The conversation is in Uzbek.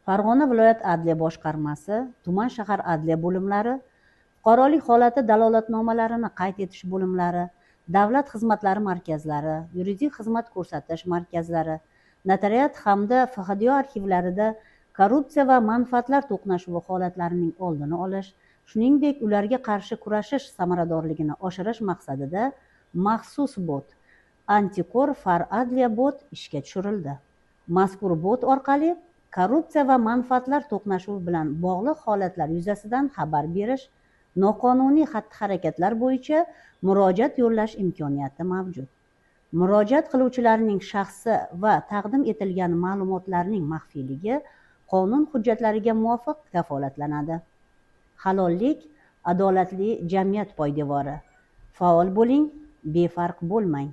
Farg'ona viloyat adliya boshqarmasi, tuman shahar adliya bo'limlari, fuqarolik holati dalolatnomalarini qayd etish bo'limlari, davlat xizmatlari markazlari, yuridik xizmat ko'rsatish markazlari, notariat hamda FHDYO arxivlarida korrupsiya va manfaatlar to'qnashuvi holatlarining oldini olish, shuningdek ularga qarshi kurashish samaradorligini oshirish maqsadida maxsus bot Antikor Far Adliya bot ishga tushirildi. Mazkur bot orqali korrupsiya va manfaatlar to'qnashuvi bilan bog'liq holatlar yuzasidan xabar berish, noqonuniy xatti-harakatlar bo'yicha murojaat yo'llash imkoniyati mavjud. Murojaat qiluvchilarning shaxsi va taqdim etilgan ma'lumotlarning maxfiyligi qonun hujjatlariga muvofiq kafolatlanadi. Halollik, adolatli jamiyat poydevori. Faol bo'ling, befarq bo'lmang.